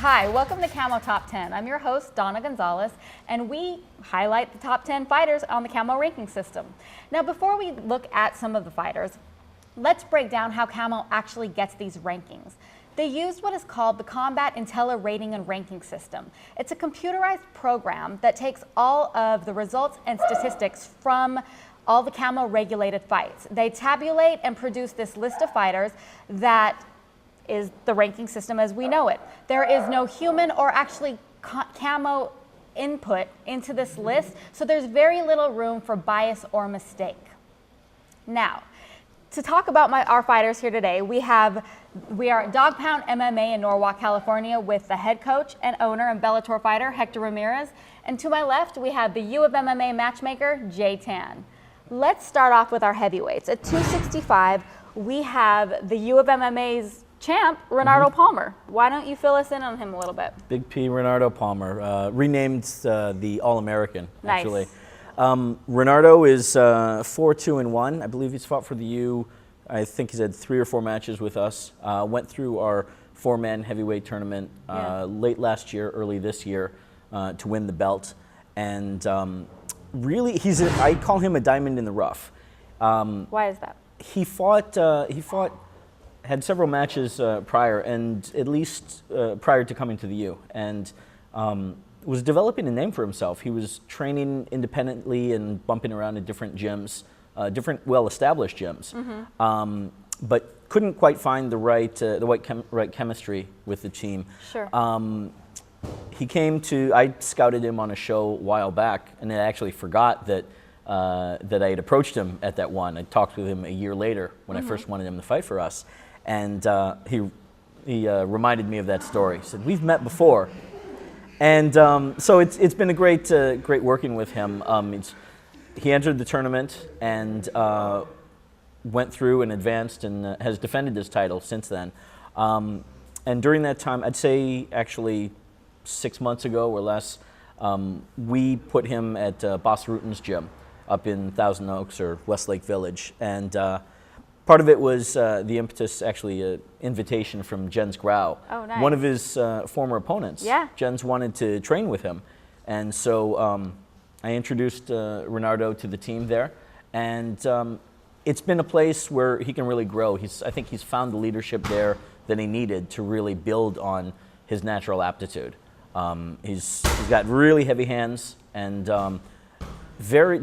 Hi, welcome to CAMO Top 10. I'm your host, Dawna Gonzales, and we highlight the top 10 fighters on the CAMO ranking system. Now, before we look at some of the fighters, let's break down how CAMO actually gets these rankings. They use what is called the Combat Intelli-Rating and Ranking System. It's a computerized program that takes all of the results and statistics from all the CAMO regulated fights. They tabulate and produce this list of fighters that is the ranking system as we know it. There is no human or actually CAMO input into this list, so there's very little room for bias or mistake. Now, to talk about our fighters here today, we are at Dog Pound MMA in Norwalk, California with the head coach and owner and Bellator fighter, Hector Ramirez. And to my left, we have the U of MMA matchmaker, Jay Tan. Let's start off with our heavyweights. At 265, we have the U of MMA's champ, Ronaldo Palmer. Why don't you fill us in on him a little bit? Big P, Ronaldo Palmer, renamed the All-American, actually. Nice. Ronaldo is 4-2-1. I believe he's fought for the U. I think he's had 3 or 4 matches with us. Went through our 4-man heavyweight tournament late last year, early this year, to win the belt. And really, I call him a diamond in the rough. Why is that? He had several matches prior, and at least prior to coming to the U, and was developing a name for himself. He was training independently and bumping around in different gyms, different well-established gyms, but couldn't quite find the right chemistry with the team. Sure. I scouted him on a show a while back, and I actually forgot that I had approached him at that one. I talked with him a year later when I first wanted him to fight for us, and he reminded me of that story. He said, "We've met before." And so it's been a great working with him. He entered the tournament and went through and advanced and has defended his title since then. And during that time, I'd say actually 6 months ago or less, we put him at Boss Rutan's gym up in Thousand Oaks or Westlake Village. And part of it was the impetus, actually, an invitation from Jens Grau, one of his former opponents. Yeah. Jens wanted to train with him. And so I introduced Ronaldo to the team there. And it's been a place where he can really grow. I think he's found the leadership there that he needed to really build on his natural aptitude. He's got really heavy hands and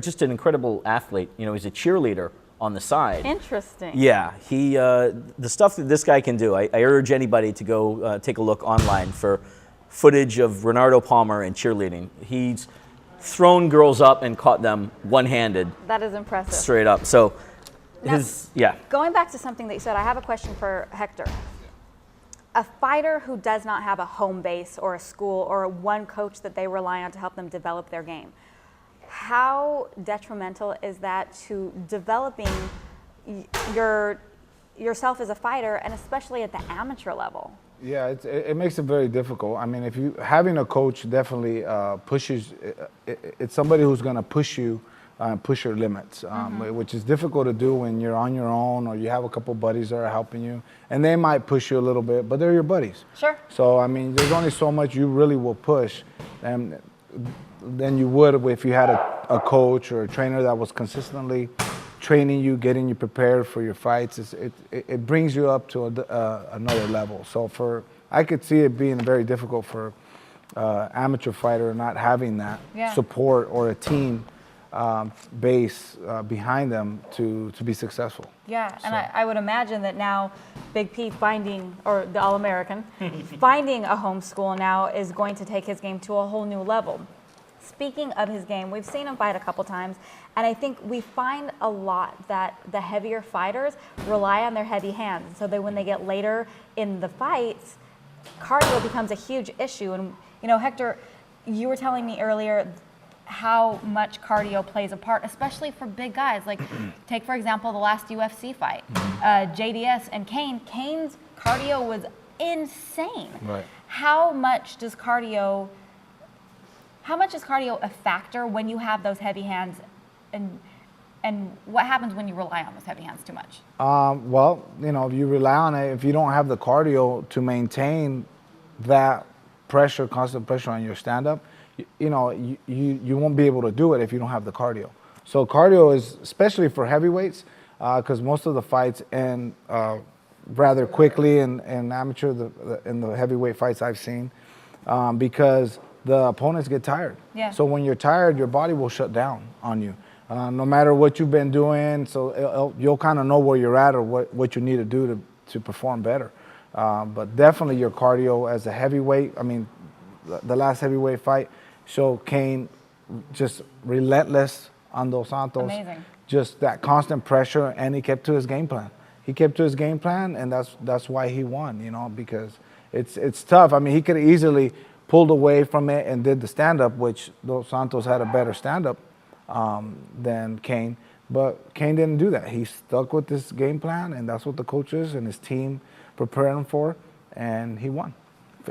just an incredible athlete. You know, he's a cheerleader on the side. Interesting. Yeah, the stuff that this guy can do, I urge anybody to go take a look online for footage of Ronaldo Palmer and cheerleading. He's thrown girls up and caught them one-handed. That is impressive. Straight up. So, Now, going back to something that you said, I have a question for Hector. A fighter who does not have a home base or a school or one coach that they rely on to help them develop their game, how detrimental is that to developing yourself as a fighter, and especially at the amateur level? Yeah, it makes it very difficult. I mean, having a coach definitely pushes. It's somebody who's going to push you and push your limits, which is difficult to do when you're on your own or you have a couple buddies that are helping you, and they might push you a little bit, but they're your buddies. Sure. So I mean, there's only so much you really will push, and than you would if you had a coach or a trainer that was consistently training you, getting you prepared for your fights. It brings you up to another level. So I could see it being very difficult for amateur fighter not having that support or a team base behind them to be successful. Yeah, so. And I would imagine that now Big P or the All-American, finding a home school now is going to take his game to a whole new level. Speaking of his game, we've seen him fight a couple times, and I think we find a lot that the heavier fighters rely on their heavy hands. So that when they get later in the fights, cardio becomes a huge issue. And, you know, Hector, you were telling me earlier how much cardio plays a part, especially for big guys. Like, take, for example, the last UFC fight, JDS and Kane. Kane's cardio was insane. Right. How much is cardio a factor when you have those heavy hands, and what happens when you rely on those heavy hands too much? Well, you know, if you rely on it, if you don't have the cardio to maintain that pressure, constant pressure on your stand-up, you won't be able to do it if you don't have the cardio. So cardio is, especially for heavyweights, because most of the fights end rather quickly in amateur, in the heavyweight fights I've seen, because the opponents get tired. Yeah. So when you're tired, your body will shut down on you. No matter what you've been doing, so you'll kind of know where you're at or what you need to do to perform better. But definitely your cardio as a heavyweight, I mean, the last heavyweight fight showed Cain just relentless on Dos Santos. Amazing. Just that constant pressure, and he kept to his game plan. He kept to his game plan, and that's why he won, because it's tough. I mean, he could have easily pulled away from it and did the stand-up, which Dos Santos had a better stand-up than Cain. But Cain didn't do that. He stuck with this game plan, and that's what the coaches and his team prepared him for, and he won.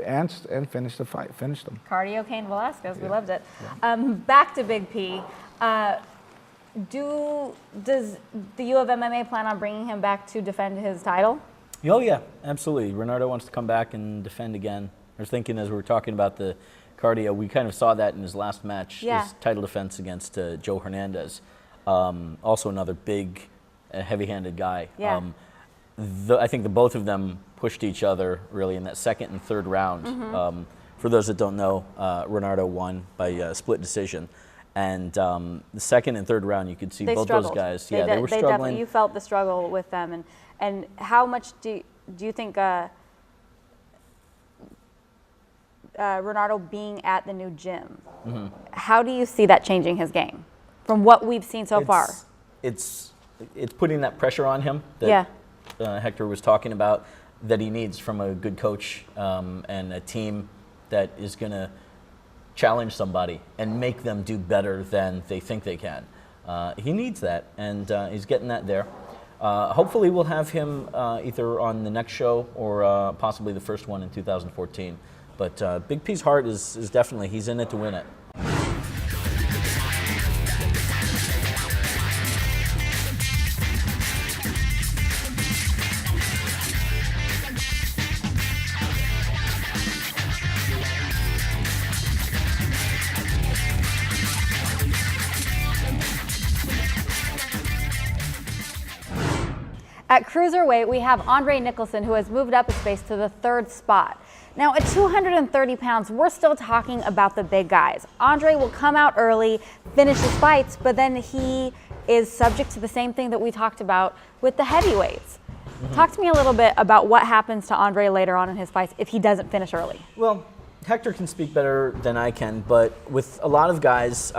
And finished the fight, finished them. Cardio Cain Velasquez, we loved it. Yeah. Back to Big P. Does the U of MMA plan on bringing him back to defend his title? Oh yeah, absolutely. Ronaldo wants to come back and defend again. I was thinking as we were talking about the cardio, we kind of saw that in his last match, his title defense against Joe Hernandez. Also another big, heavy-handed guy. Yeah. I think the both of them pushed each other really in that second and third round. Mm-hmm. For those that don't know, Ronaldo won by split decision. And the second and third round, you could see both those guys. They were struggling. You felt the struggle with them. And how much do you think Ronaldo being at the new gym, how do you see that changing his game from what we've seen so far? It's putting that pressure on him that Hector was talking about, that he needs from a good coach and a team that is going to challenge somebody and make them do better than they think they can. He needs that, and he's getting that there. Hopefully we'll have him either on the next show or possibly the first one in 2014. But Big P's heart is definitely, he's in it to win it. At cruiserweight, we have Andre Nicholson, who has moved up a space to the 3rd spot. Now, at 230 pounds, we're still talking about the big guys. Andre will come out early, finish his fights, but then he is subject to the same thing that we talked about with the heavyweights. Talk to me a little bit about what happens to Andre later on in his fights if he doesn't finish early. Well, Hector can speak better than I can, but with a lot of guys,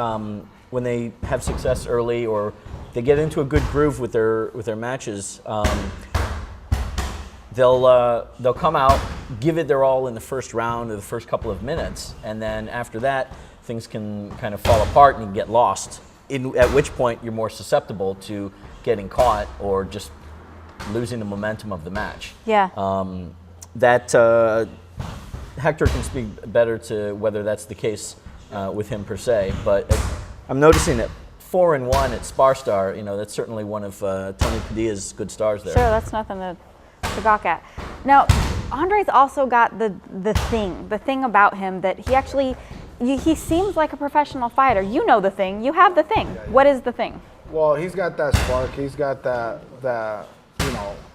when they have success early or they get into a good groove with their matches, they'll come out, give it their all in the first round or the first couple of minutes, and then after that, things can kind of fall apart and you get lost. At which point you're more susceptible to getting caught or just losing the momentum of the match. Yeah. Hector can speak better to whether that's the case with him per se, but I'm noticing that 4-1 at Sparstar, that's certainly one of Tony Padilla's good stars there. Sure, that's nothing to gawk at. Now, Andre's also got the thing about him that he actually, he seems like a professional fighter. You know the thing, you have the thing. What is the thing? Well, he's got that spark, he's got that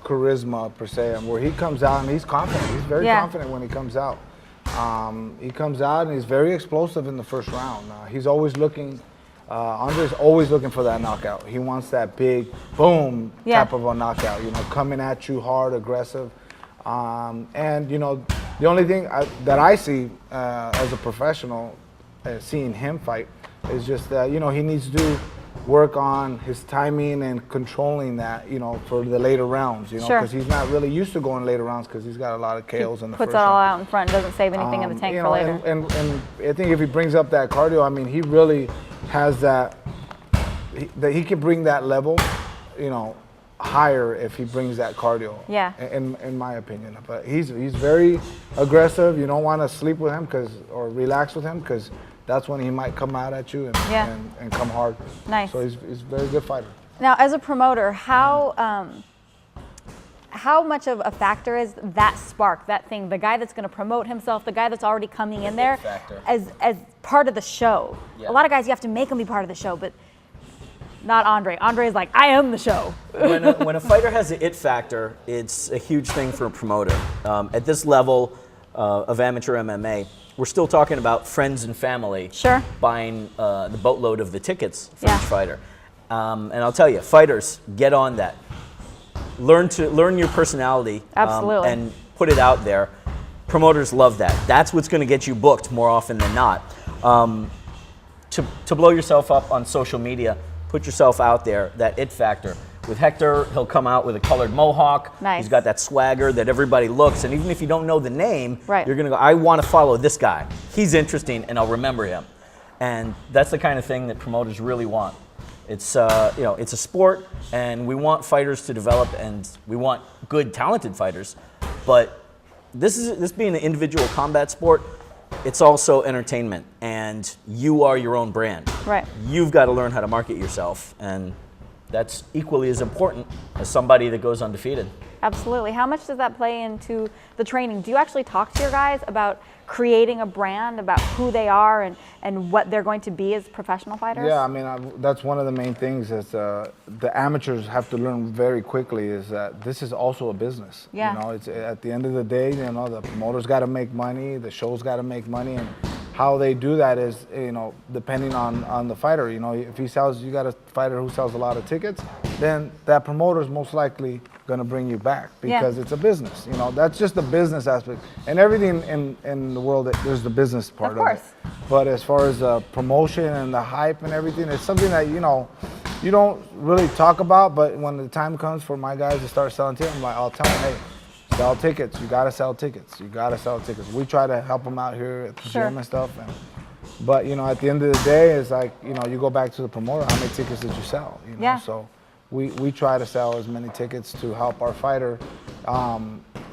charisma per se, and where he comes out and he's confident. He's very confident when he comes out. He comes out and he's very explosive in the first round. He's always looking. Andre's always looking for that knockout. He wants that big boom type of a knockout, coming at you hard, aggressive. And, the only thing that I see as a professional, seeing him fight, is just that, he needs to work on his timing and controlling that, for the later rounds, because he's not really used to going later rounds because he's got a lot of KOs in the first round. Puts it all out in front, doesn't save anything in the tank for later. And I think if he brings up that cardio, he really has that he can bring that level, higher if he brings that cardio. Yeah. In my opinion, but he's very aggressive. You don't want to sleep with him or relax with him because that's when he might come out at you and come hard. Nice. So he's a very good fighter. Now, as a promoter, how how much of a factor is that spark, that thing, the guy that's going to promote himself, the guy that's already coming in there as part of the show? Yeah. A lot of guys, you have to make them be part of the show, but not Andre. Andre is like, I am the show. When a fighter has an it factor, it's a huge thing for a promoter. At this level of amateur MMA, we're still talking about friends and family buying the boatload of the tickets for each fighter. And I'll tell you, fighters, get on that. Learn your personality and put it out there. Promoters love that. That's what's going to get you booked more often than not. To blow yourself up on social media, put yourself out there, that it factor. With Hector, he'll come out with a colored mohawk. Nice. He's got that swagger that everybody looks, and even if you don't know the name, right. you're gonna go, I want to follow this guy. He's interesting, and I'll remember him. And that's the kind of thing that promoters really want. It's it's a sport, and we want fighters to develop, and we want good, talented fighters. But this being an individual combat sport, it's also entertainment, and you are your own brand. Right. You've got to learn how to market yourself, and that's equally as important as somebody that goes undefeated. Absolutely. How much does that play into the training? Do you actually talk to your guys about creating a brand, about who they are and what they're going to be as professional fighters? Yeah, I mean, that's one of the main things is the amateurs have to learn very quickly is that this is also a business. Yeah. You know, it's at the end of the day, you know, the promoter's got to make money, the show's got to make money, and how they do that is, you know, depending on the fighter. You know, if he sells, you got a fighter who sells a lot of tickets, then that promoter's most likely going to bring you back because it's a business. You know, that's just the business aspect. And everything in the world, there's the business part of it. But as far as the promotion and the hype and everything, it's something that, you know, you don't really talk about, but when the time comes for my guys to start selling tickets, I'll tell them, hey, sell tickets. You gotta sell tickets. You gotta sell tickets. We try to help them out here at the gym and stuff. But you know, at the end of the day, it's like, you know, you go back to the promoter. How many tickets did you sell? You know? So we try to sell as many tickets to help our fighter.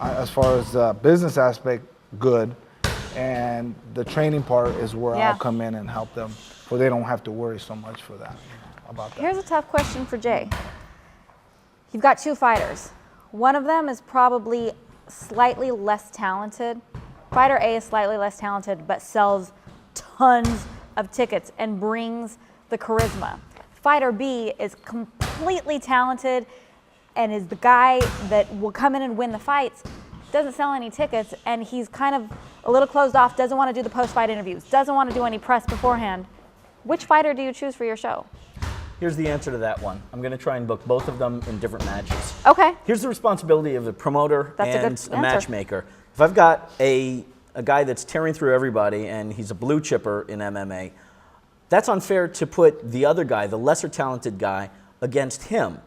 As far as the business aspect, good, and the training part is where I'll come in and help them, so they don't have to worry so much for that, about that. Here's a tough question for Jay. You've got two fighters. One of them is probably slightly less talented. Fighter A is slightly less talented, but sells tons of tickets and brings the charisma. Fighter B is completely talented and is the guy that will come in and win the fights, doesn't sell any tickets, and he's kind of a little closed off, doesn't want to do the post-fight interviews, doesn't want to do any press beforehand. Which fighter do you choose for your show? Here's the answer to that one. I'm going to try and book both of them in different matches. Okay. Here's the responsibility of the promoter and a answer. matchmaker. If I've got a guy that's tearing through everybody and he's a blue chipper in MMA, that's unfair to put the other guy, the lesser talented guy, against him.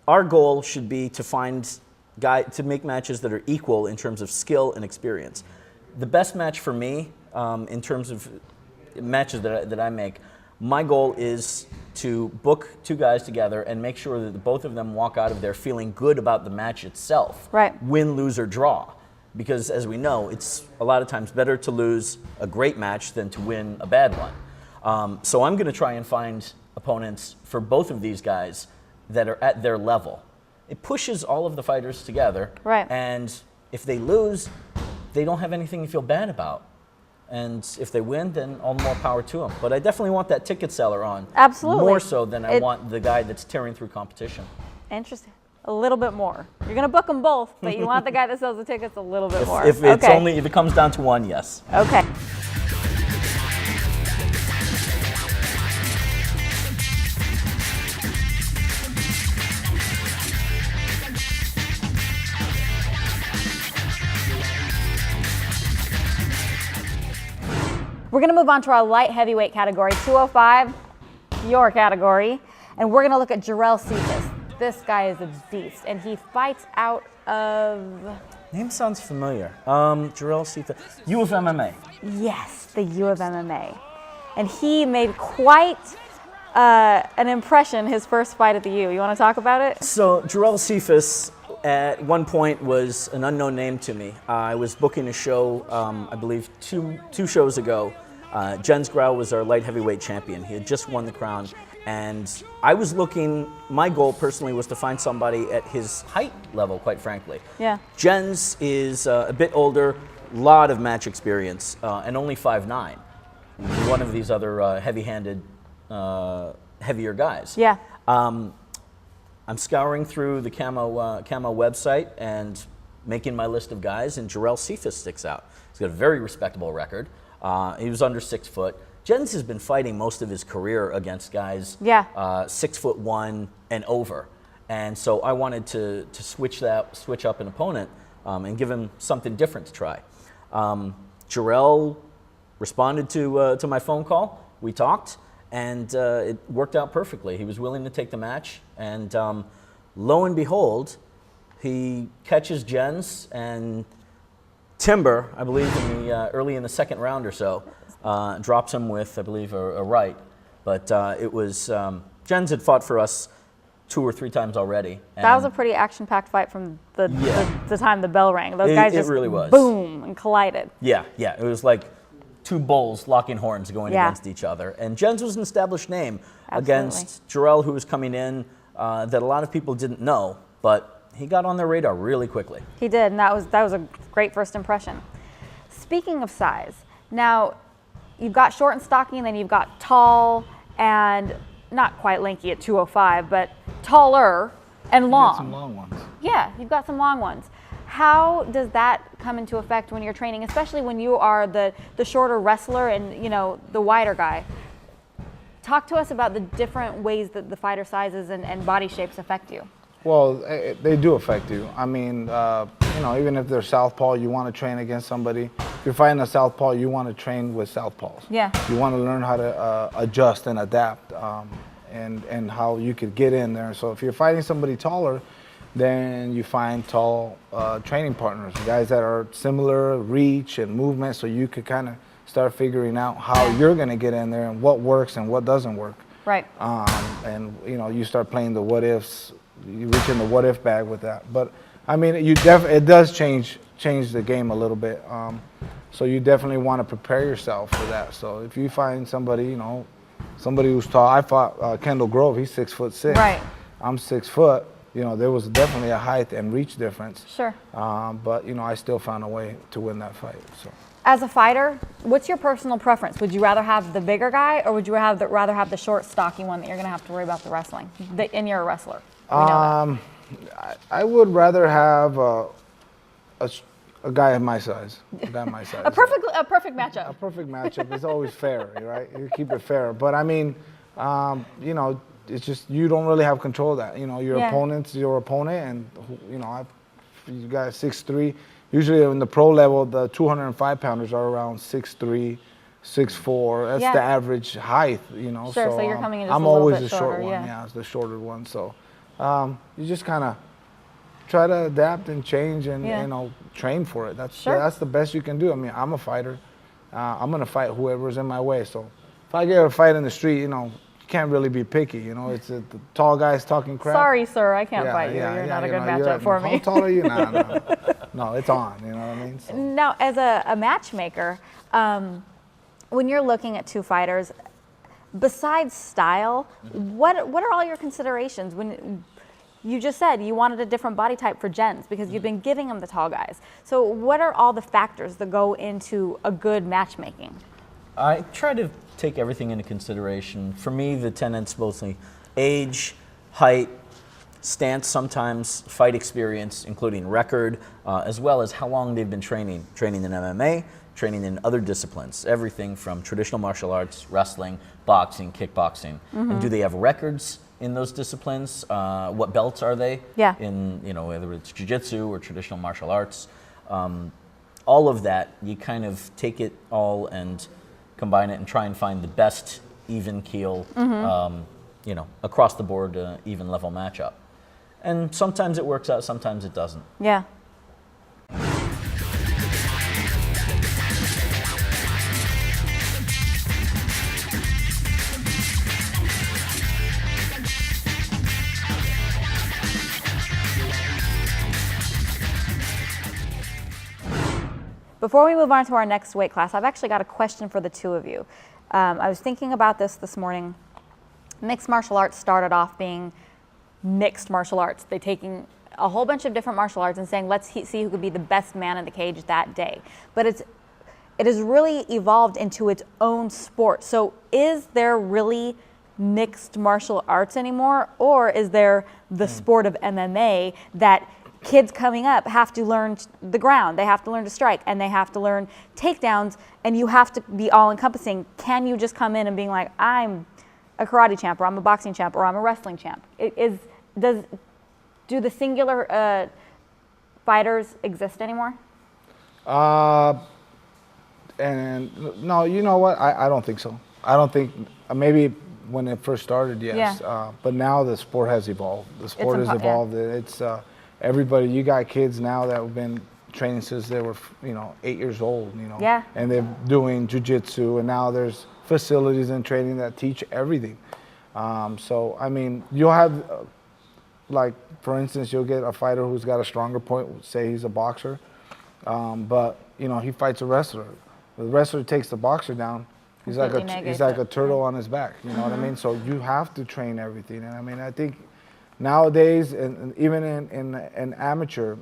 Our goal should be to make matches that are equal in terms of skill and experience. The best match for me, in terms of matches that I make, my goal is to book two guys together and make sure that both of them walk out of there feeling good about the match itself. Right. Win, lose, or draw. Because as we know, it's a lot of times better to lose a great match than to win a bad one. So I'm going to try and find opponents for both of these guys that are at their level. It pushes all of the fighters together. Right. And if they lose, they don't have anything to feel bad about. And if they win, then all the more power to them. But I definitely want that ticket seller on. Absolutely. More so than I want the guy that's tearing through competition. Interesting. A little bit more. You're going to book them both, but you want the guy that sells the tickets a little bit more. If it comes down to one, yes. Okay. We're going to move on to our light heavyweight category, 205, your category, and we're going to look at Jarrell Cephus. This guy is a beast, and he fights out of... Name sounds familiar. Jarrell Cephus. U of MMA. Yes, the U of MMA. And he made quite an impression his first fight at the U. You want to talk about it? So Jarrell Cephus at one point was an unknown name to me. I was booking a show, I believe two shows ago. Jens Grau was our light heavyweight champion. He had just won the crown. And I was looking, my goal personally was to find somebody at his height level, quite frankly. Yeah. Jens is a bit older, lot of match experience, and only 5'9". One of these other heavy-handed, heavier guys. Yeah. I'm scouring through the CAMO website and making my list of guys, and Jarrell Cephus sticks out. He's got a very respectable record. He was under 6 foot. Jens has been fighting most of his career against guys 6'1" and over, and so I wanted to switch up an opponent and give him something different to try. Jarrell responded to my phone call. We talked, and it worked out perfectly. He was willing to take the match, and lo and behold, he catches Jens and Timber, I believe, early in the second round or so. Drops him with, I believe, a right. But it was, Jens had fought for us 2 or 3 times already. That was a pretty action-packed fight from the time the bell rang. Those guys just really was. Boom and collided. Yeah. It was like 2 bulls locking horns going against each other. And Jens was an established name against Jarrell, who was coming in that a lot of people didn't know, but he got on their radar really quickly. He did, and that was a great first impression. Speaking of size, now, you've got short and stocky, and then you've got tall and not quite lanky at 205, but taller and long. Got some long ones. Yeah, you've got some long ones. How does that come into effect when you're training, especially when you are the shorter wrestler and, you know, the wider guy? Talk to us about the different ways that the fighter sizes and body shapes affect you. Well, they do affect you. I mean, you know, even if they're southpaw, you want to train against somebody. If you're fighting a southpaw, you want to train with southpaws. Yeah. You want to learn how to adjust and adapt, and how you could get in there. So if you're fighting somebody taller, then you find tall training partners, guys that are similar reach and movement, so you could kind of start figuring out how you're going to get in there and what works and what doesn't work. Right. And you know, you start playing the what ifs. You reach in the what if bag with that. But I mean, it does change the game a little bit. So you definitely want to prepare yourself for that. So if you find somebody, you know, somebody who's tall. I fought Kendall Grove. He's 6'6". Right. I'm 6 foot. You know, there was definitely a height and reach difference. Sure. But you know, I still found a way to win that fight. So. As a fighter, what's your personal preference? Would you rather have the bigger guy, or would you rather have the short, stocky one that you're going to have to worry about the wrestling? And you're a wrestler. I would rather have a guy of my size. A guy my size. A perfect matchup. A perfect matchup is always fair, right? You keep it fair. But I mean, you know, it's just you don't really have control of that. You know, your opponent's your opponent, and you know, you got 6'3". Usually in the pro level, the 205 pounders are around 6'3", 6'4". That's the average height, you know. Sure, so you're coming in just I'm a little always bit the short shorter, one. Yeah, it's the shorter one. So you just kind of try to adapt and change and you know, train for it. That's the best you can do. I mean, I'm a fighter. I'm gonna fight whoever's in my way. So if I get a fight in the street, you know, you can't really be picky. You know, it's the tall guys talking crap. Sorry, sir, I can't fight you. You're not a good matchup for me. How tall are you? No, it's on. You know what I mean? So. Now, as a matchmaker, when you're looking at 2 fighters, besides style, what are all your considerations? When you just said you wanted a different body type for Jens because you've been giving him the tall guys. So what are all the factors that go into a good matchmaking? I try to take everything into consideration. For me, the tenets mostly age, height, stance sometimes, fight experience, including record, as well as how long they've been training in MMA, training in other disciplines, everything from traditional martial arts, wrestling, boxing, kickboxing. And do they have records in those disciplines? What belts are they in, you know, whether it's jiu-jitsu or traditional martial arts? All of that, you kind of take it all and combine it and try and find the best even keel, you know, across the board, even level matchup. And sometimes it works out, sometimes it doesn't. Yeah. Before we move on to our next weight class, I've actually got a question for the 2 of you. I was thinking about this morning, mixed martial arts started off being mixed martial arts. They're taking a whole bunch of different martial arts and saying, let's see who could be the best man in the cage that day. But it has really evolved into its own sport. So is there really mixed martial arts anymore, or is there the sport of MMA that kids coming up have to learn the ground, they have to learn to strike, and they have to learn takedowns, and you have to be all encompassing? Can you just come in and being like, I'm a karate champ, or I'm a boxing champ, or I'm a wrestling champ? Do the singular fighters exist anymore? And no, you know what? I don't think so. I don't think, maybe when it first started, yes. Yeah. But now the sport has evolved. The sport has evolved. Yeah. It's everybody. You got kids now that have been training since they were, 8 years old. Yeah. And they're doing jiu-jitsu, and now there's facilities and training that teach everything. So I mean, you'll have, like for instance, you'll get a fighter who's got a stronger point. Say he's a boxer, but he fights a wrestler. The wrestler takes the boxer down. He's like a turtle on his back. You know what I mean? So you have to train everything. And I mean, I think nowadays, and even in amateur,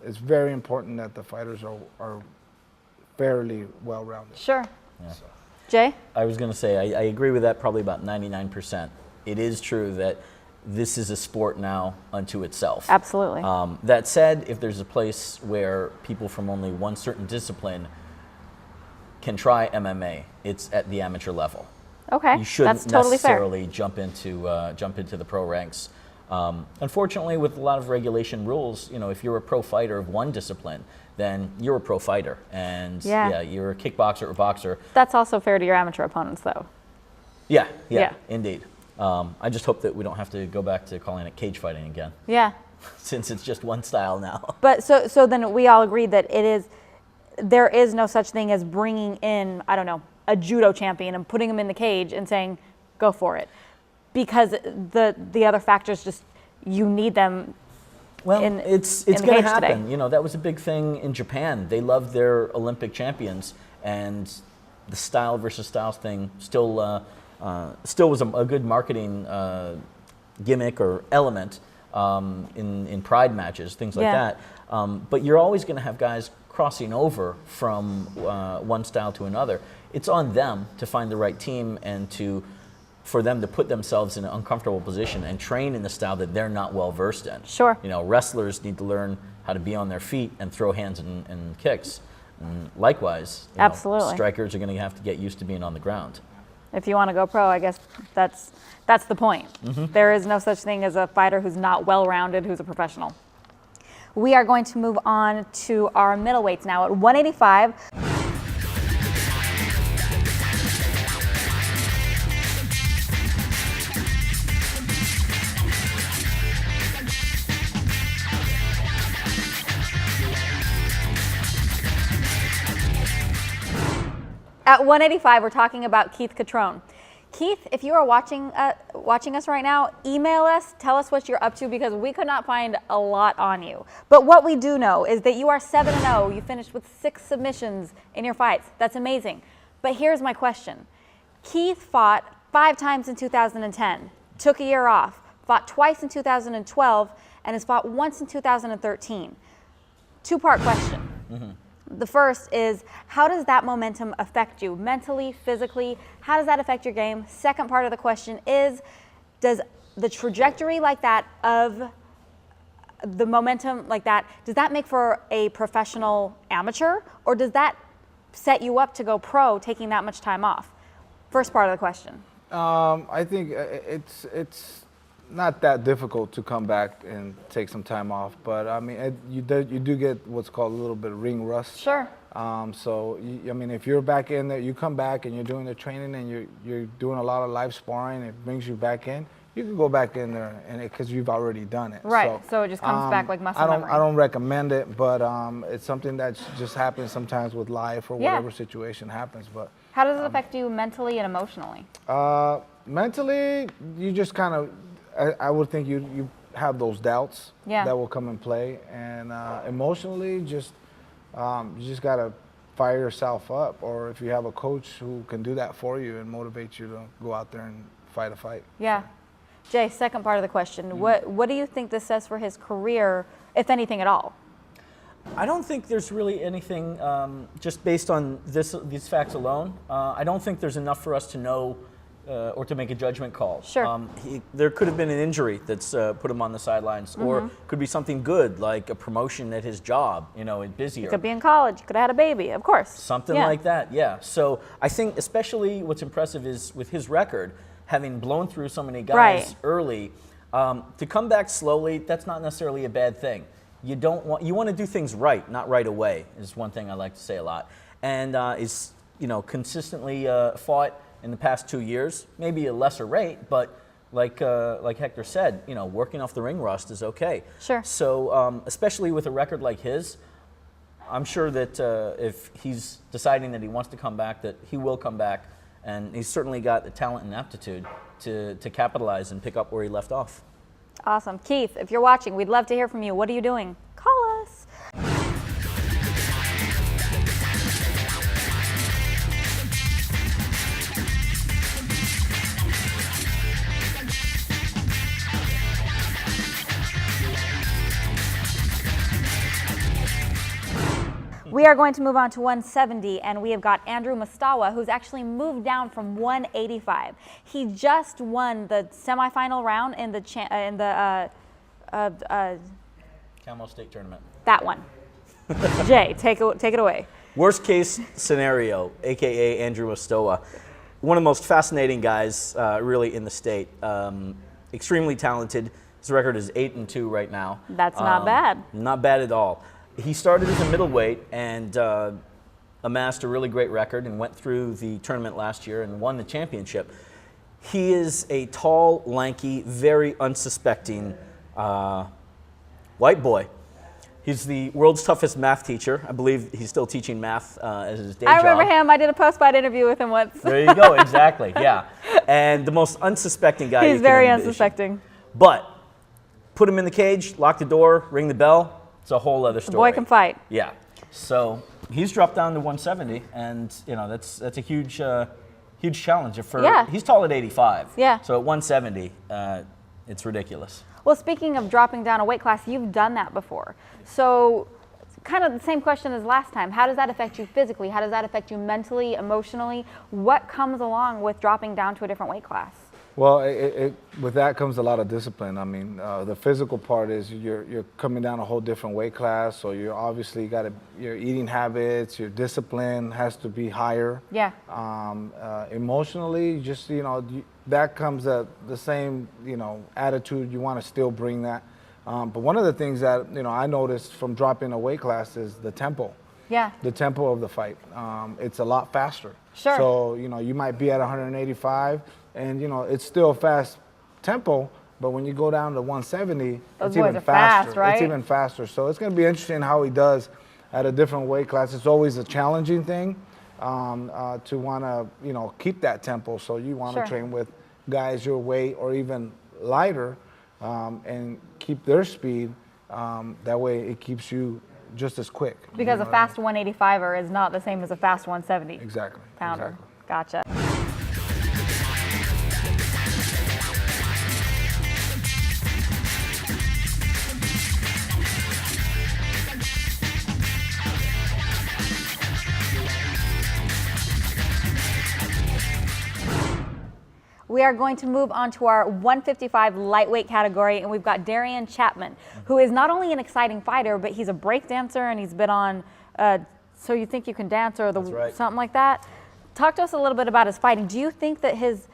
it's very important that the fighters are fairly well-rounded. Sure. Yeah. So. Jay? I was going to say, I agree with that probably about 99%. It is true that this is a sport now unto itself. Absolutely. That said, if there's a place where people from only one certain discipline can try MMA, it's at the amateur level. Okay, you shouldn't that's totally necessarily fair. jump into the pro ranks. Unfortunately, with a lot of regulation rules, if you're a pro fighter of one discipline, then you're a pro fighter, and you're a kickboxer or boxer. That's also fair to your amateur opponents, though. Yeah, indeed. I just hope that we don't have to go back to calling it cage fighting again. Yeah. Since it's just one style now. But so then we all agree that there is no such thing as bringing in, I don't know, a judo champion and putting him in the cage and saying, go for it. Because the other factors just, you need them. Well, it's going to happen. Today. That was a big thing in Japan. They love their Olympic champions, and the style versus styles thing still was a good marketing gimmick or element in pride matches, things like that. But you're always going to have guys crossing over from one style to another. It's on them to find the right team and for them to put themselves in an uncomfortable position and train in the style that they're not well versed in. Sure. Wrestlers need to learn how to be on their feet and throw hands and kicks. And likewise, absolutely, strikers are going to have to get used to being on the ground. If you want to go pro, I guess that's the point. Mm-hmm. There is no such thing as a fighter who's not well-rounded, who's a professional. We are going to move on to our middleweights now at 185. At 185, we're talking about Keith Catron. Keith, if you are watching us right now, email us, tell us what you're up to, because we could not find a lot on you. But what we do know is that you are 7-0. You finished with 6 submissions in your fights. That's amazing. But here's my question. Keith fought 5 times in 2010, took a year off, fought twice in 2012, and has fought once in 2013. 2-part question. Mm-hmm. The first is, how does that momentum affect you mentally, physically? How does that affect your game? Second part of the question is, does the trajectory like that of the momentum like that, does that make for a professional amateur, or does that set you up to go pro taking that much time off? First part of the question. I think it's not that difficult to come back and take some time off, but I mean, you do get what's called a little bit of ring rust. Sure. So I mean, if you're back in there, you come back and you're doing the training and you're doing a lot of live sparring, it brings you back in. You can go back in there and because you've already done it. Right. So it just comes back like muscle memory. I don't recommend it, but it's something that just happens sometimes with life or whatever situation happens. But how does it affect you mentally and emotionally? Mentally, you just kind of. I would think you have those doubts that will come in play, and emotionally, you just gotta fire yourself up. Or if you have a coach who can do that for you and motivate you to go out there and fight a fight. Yeah. Jay, second part of the question. What do you think this says for his career, if anything at all? I don't think there's really anything, just based on these facts alone, I don't think there's enough for us to know or to make a judgment call. Sure. There could have been an injury that's put him on the sidelines, or could be something good, like a promotion at his job, busier. He could be in college, could have had a baby, of course. Something like that, yeah. So I think especially what's impressive is with his record, having blown through so many guys early, to come back slowly, that's not necessarily a bad thing. You want to do things right, not right away, is one thing I like to say a lot. And is consistently fought in the past 2 years, maybe a lesser rate, but like Hector said, working off the ring rust is okay. Sure. So especially with a record like his, I'm sure that if he's deciding that he wants to come back, that he will come back, and he's certainly got the talent and aptitude to capitalize and pick up where he left off. Awesome. Keith, if you're watching, we'd love to hear from you. What are you doing? Call us. We are going to move on to 170, and we have got Andrew Mustawa, who's actually moved down from 185. He just won the semifinal round in the CAMO State Tournament. That one. Jay, take it away. Worst case scenario, AKA Andrew Mustawa. One of the most fascinating guys really in the state. Extremely talented. His record is 8-2 right now. That's not bad. Not bad at all. He started as a middleweight and amassed a really great record and went through the tournament last year and won the championship. He is a tall, lanky, very unsuspecting white boy. He's the world's toughest math teacher. I believe he's still teaching math as his day job. I remember him. I did a post-fight interview with him once. There you go, exactly, yeah. And the most unsuspecting guy. He's very unsuspecting. But put him in the cage, lock the door, ring the bell. It's a whole other story. The boy can fight. Yeah. So he's dropped down to 170, and that's a huge huge challenge. He's tall at 85. Yeah. So at 170, it's ridiculous. Well, speaking of dropping down a weight class, you've done that before. So kind of the same question as last time. How does that affect you physically? How does that affect you mentally, emotionally? What comes along with dropping down to a different weight class? Well, with that comes a lot of discipline. I mean, the physical part is you're coming down a whole different weight class, so you're obviously your eating habits, your discipline has to be higher. Yeah. Emotionally, just that comes at the same attitude. You want to still bring that. But one of the things that I noticed from dropping a weight class is the tempo. Yeah. The tempo of the fight. It's a lot faster. Sure. So you might be at 185. And it's still fast tempo, but when you go down to 170, those it's even boys are faster. fast, right? It's even faster. So it's going to be interesting how he does at a different weight class. It's always a challenging thing to want to keep that tempo. So you want to train with guys your weight or even lighter and keep their speed. That way it keeps you just as quick. Because a fast 185er is not the same as a fast 170 exactly. pounder. Exactly. Gotcha. We are going to move on to our 155 lightweight category, and we've got Darian Chapman, who is not only an exciting fighter, but he's a break dancer, and he's been on So You Think You Can Dance or something like that. Talk to us a little bit about his fighting. Do you think that his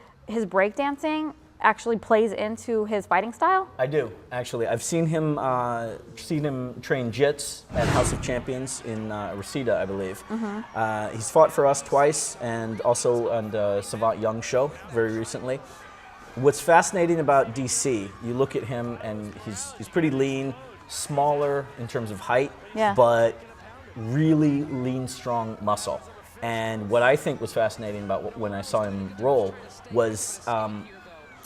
break dancing actually plays into his fighting style? I do, actually. I've seen him train jits at House of Champions in Reseda, I believe. He's fought for us twice and also on the Savant Young show very recently. What's fascinating about DC, you look at him and he's pretty lean, smaller in terms of height, but really lean, strong muscle. And what I think was fascinating about when I saw him roll was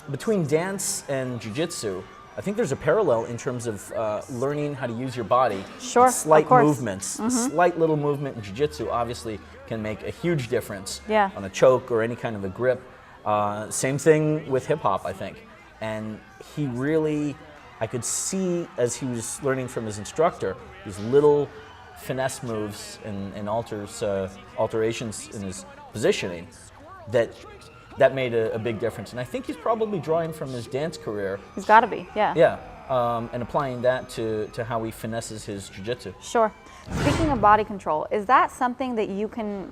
between dance and jiu-jitsu, I think there's a parallel in terms of learning how to use your body. Sure, slight movements. A slight little movement in jiu-jitsu obviously can make a huge difference on a choke or any kind of a grip. Same thing with hip hop, I think. And he really, I could see as he was learning from his instructor, these little finesse moves and alterations in his positioning that made a big difference. And I think he's probably drawing from his dance career. He's got to be, yeah. Yeah, and applying that to how he finesses his jiu-jitsu. Sure. Speaking of body control, is that something that you can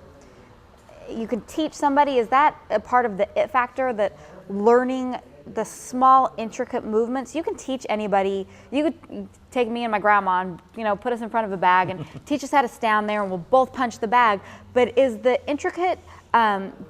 teach somebody? Is that a part of the it factor, that learning the small intricate movements? You can teach anybody. You could take me and my grandma and, you know, put us in front of a bag and teach us how to stand there and we'll both punch the bag. But is the intricate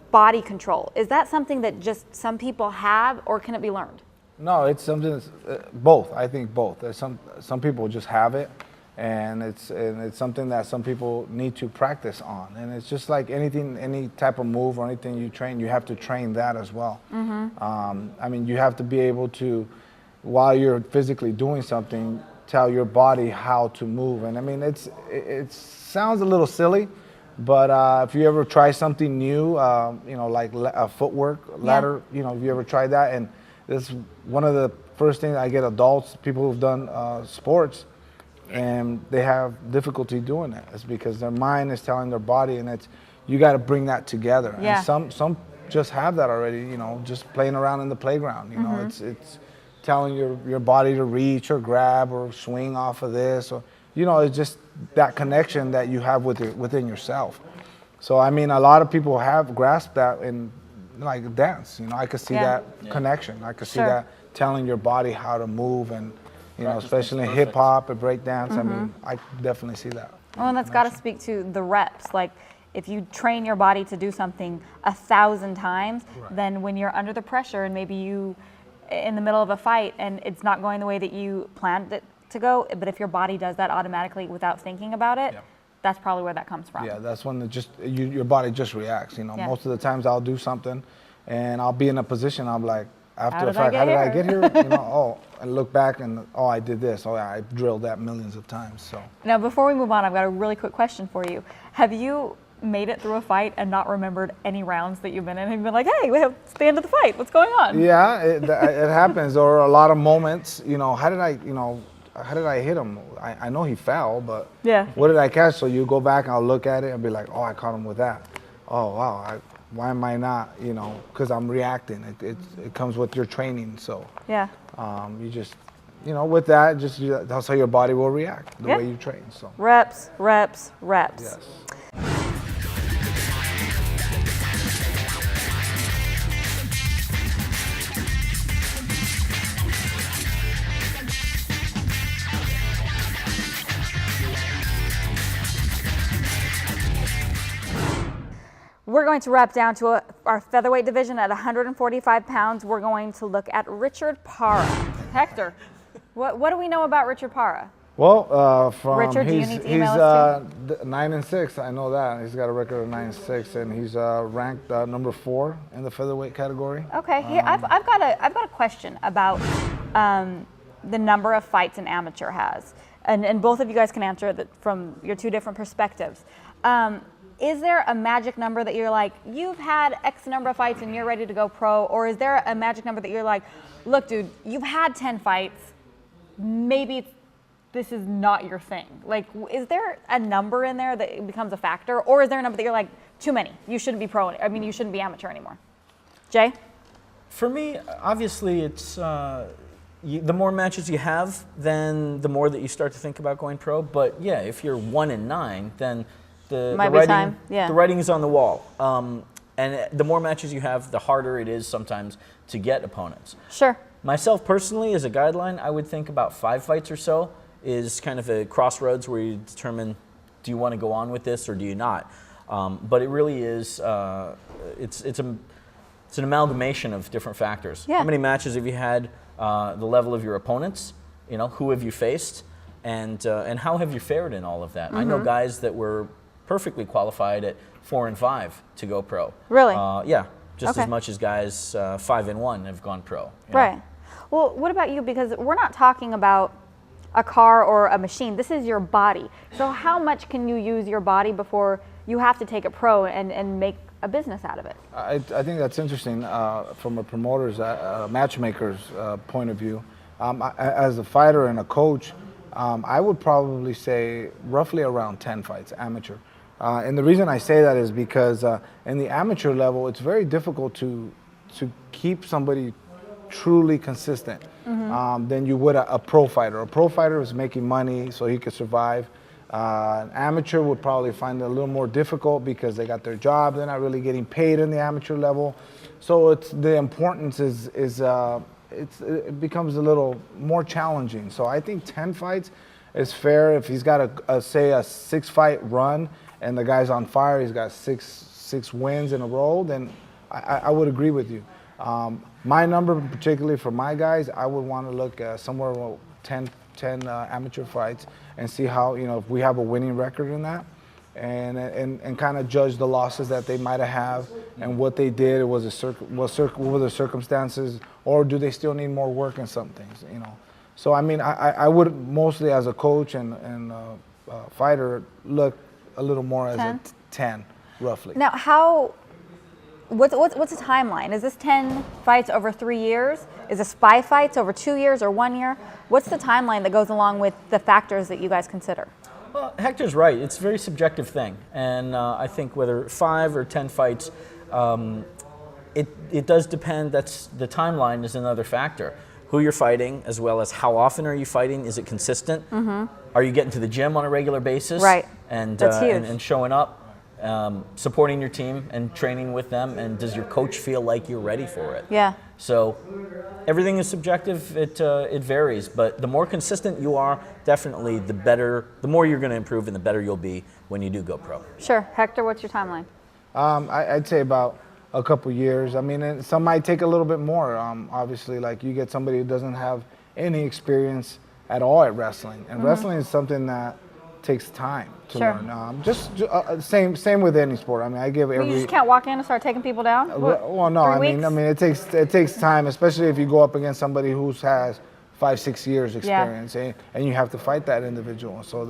body control, is that something that just some people have, or can it be learned? No, it's something that's both. I think both. There's some people just have it, and it's something that some people need to practice on. And it's just like anything, any type of move or anything you train, you have to train that as well. I mean, you have to be able to, while you're physically doing something, tell your body how to move. And I mean, it sounds a little silly, but if you ever try something new, you know, like footwork, ladder, you know, if you ever tried that, and this is one of the first things I get adults, people who've done sports, and they have difficulty doing that. It's because their mind is telling their body, and it's, you got to bring that together. Yeah. And some just have that already, you know, just playing around in the playground. You know, it's telling your body to reach or grab or swing off of this, or, you know, it's just that connection that you have within yourself. So I mean, a lot of people have grasped that in like dance. You know, I could see that connection. I could see that telling your body how to move, and you know, especially in hip hop and break dance. I mean, I definitely see that. Well, and that's got to speak to the reps. Like, if you train your body to do something 1,000 times, then when you're under the pressure and maybe you in the middle of a fight and it's not going the way that you planned it to go, but if your body does that automatically without thinking about it, that's probably where that comes from. Yeah, that's when your body just reacts. You know, most of the times I'll do something and I'll be in a position, I'm like, after the fact, how did I get here? You know, and look back and, I did this. Oh, yeah, I drilled that millions of times. So now, before we move on, I've got a really quick question for you. Have you made it through a fight and not remembered any rounds that you've been in? And been like, hey, it's the end of the fight. What's going on? Yeah, it happens. Or a lot of moments, you know, how did I hit him? I know he fell, but what did I catch? So you go back and I'll look at it and be like, oh, I caught him with that. Oh, wow, why am I not, you know, because I'm reacting. It comes with your training. So you just, you know, with that, that's how your body will react, the way you train. So reps, reps, reps. Yes. We're going to wrap down to our featherweight division at 145 pounds. We're going to look at Richard Parra. Hector, what do we know about Richard Parra? Well, from Richard, he's 9-6. I know that. He's got a record of 9-6, and he's ranked number 4 in the featherweight category. Okay, here I've got a question about the number of fights an amateur has, and both of you guys can answer it from your two different perspectives. Is there a magic number that you're like, you've had X number of fights and you're ready to go pro? Or is there a magic number that you're like, look, dude, you've had 10 fights, maybe this is not your thing? Like, is there a number in there that becomes a factor? Or is there a number that you're like, too many, you shouldn't be pro, I mean, you shouldn't be amateur anymore? Jay? For me, obviously, it's the more matches you have, then the more that you start to think about going pro. But yeah, if you're 1-9, then the writing is on the wall. And the more matches you have, the harder it is sometimes to get opponents. Sure. Myself personally, as a guideline, I would think about 5 fights or so is kind of a crossroads where you determine, do you want to go on with this or do you not? But it really is, it's an amalgamation of different factors. Yeah. How many matches have you had, the level of your opponents, you know, who have you faced, and how have you fared in all of that? I know guys that were perfectly qualified at 4 and 5 to go pro. Really? Yeah, just as much as guys 5 and 1 have gone pro. Right. Well, what about you? Because we're not talking about a car or a machine. This is your body. So how much can you use your body before you have to take it pro and make a business out of it? I think that's interesting from a promoter's, matchmaker's point of view. As a fighter and a coach, I would probably say roughly around 10 fights, amateur. And the reason I say that is because in the amateur level, it's very difficult to keep somebody truly consistent than you would a pro fighter. A pro fighter is making money so he could survive. An amateur would probably find it a little more difficult because they got their job. They're not really getting paid in the amateur level. So the importance it becomes a little more challenging. So I think 10 fights is fair. If he's got say a 6-fight run and the guy's on fire, he's got six wins in a row, then I would agree with you. My number, particularly for my guys, I would want to look somewhere around 10 amateur fights and see how, if we have a winning record in that, and kind of judge the losses that they might have and what they did. What were the circumstances, or do they still need more work in some things, So I mean, I would mostly, as a coach and fighter, look a little more as 10? 10, roughly. Now, what's the timeline? Is this 10 fights over 3 years? Is this 5 fights over 2 years or 1 year? What's the timeline that goes along with the factors that you guys consider? Well, Hector's right. It's a very subjective thing. And I think whether 5 or 10 fights, it does depend. The timeline is another factor. Who you're fighting, as well as how often are you fighting? Is it consistent? Are you getting to the gym on a regular basis? Right. And, That's huge. and showing up, supporting your team and training with them. And does your coach feel like you're ready for it? Yeah. So everything is subjective. It varies, but the more consistent you are, definitely the better. The more you're going to improve, and the better you'll be when you do go pro. Sure, Hector. What's your timeline? I'd say about a couple years. I mean, some might take a little bit more. Obviously, like you get somebody who doesn't have any experience at all at wrestling, and wrestling is something that takes time to learn. Same with any sport. I mean, I give every. You just can't walk in and start taking people down. Well, no. 3 weeks? I mean, it takes time, especially if you go up against somebody who has 5-6 years experience, and you have to fight that individual. So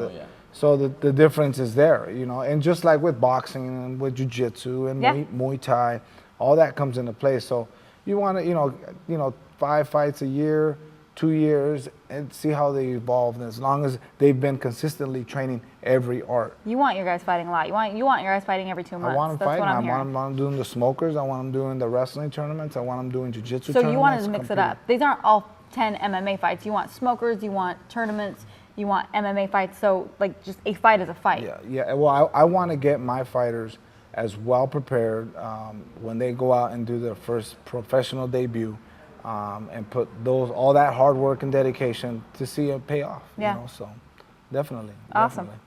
the difference is there, And just like with boxing and with jiu-jitsu and Muay Thai, all that comes into play. So you want to, 5 fights a year, 2 years, and see how they evolve. And as long as they've been consistently training every art. You want your guys fighting a lot. You want your guys fighting every 2 months. I want them That's fighting. What I want them doing the smokers. I want them doing the wrestling tournaments. I want them doing jiu-jitsu tournaments. So tournaments. you wanted to mix it up. These aren't all 10 MMA fights. You want smokers. You want tournaments. You want MMA fights. So like just a fight is a fight. Yeah. Well, I want to get my fighters as well prepared when they go out and do their first professional debut. And put all that hard work and dedication to see it pay off. Yeah. So definitely. Awesome. Definitely.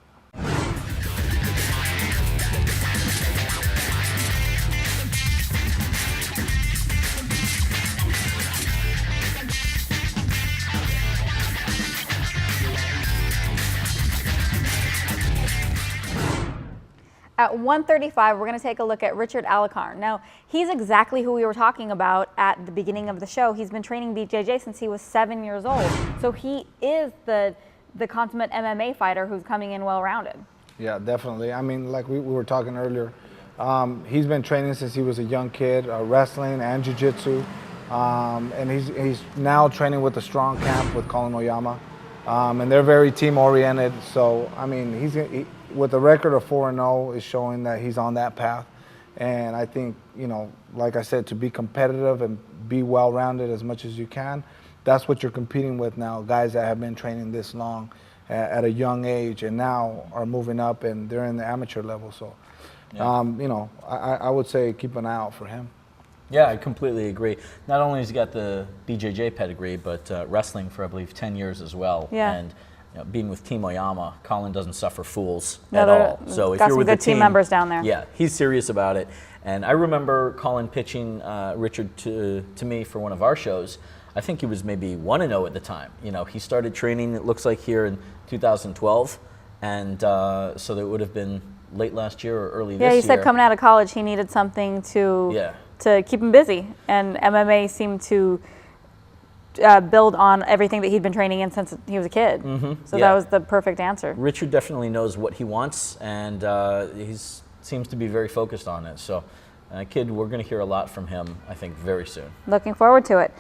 At 135, we're going to take a look at Richard Alakar. Now, he's exactly who we were talking about at the beginning of the show. He's been training BJJ since he was 7 years old. So he is the consummate MMA fighter who's coming in well-rounded. Yeah, definitely. I mean, like we were talking earlier, he's been training since he was a young kid, wrestling and jiu-jitsu. And he's now training with the strong camp with Colin Oyama. And they're very team-oriented. So, I mean, he with a record of 4-0 is showing that he's on that path. And I think, like I said, to be competitive and be well-rounded as much as you can, that's what you're competing with now, guys that have been training this long at a young age and now are moving up and they're in the amateur level. So, I would say keep an eye out for him. Yeah, I completely agree. Not only has he got the BJJ pedigree, but wrestling for, I believe, 10 years as well. Yeah. And being with Team Oyama, Colin doesn't suffer fools at all. So if you're with the team members down there. Yeah, he's serious about it. And I remember Colin pitching Richard to me for one of our shows. I think he was maybe 1-0 at the time. He started training, it looks like, here in 2012. And so that would have been late last year or early this year. Yeah, he said coming out of college he needed something to keep him busy. And MMA seemed to build on everything that he'd been training in since he was a kid. So that was the perfect answer. Richard definitely knows what he wants, and he seems to be very focused on it. So, kid, we're going to hear a lot from him, I think, very soon. Looking forward to it.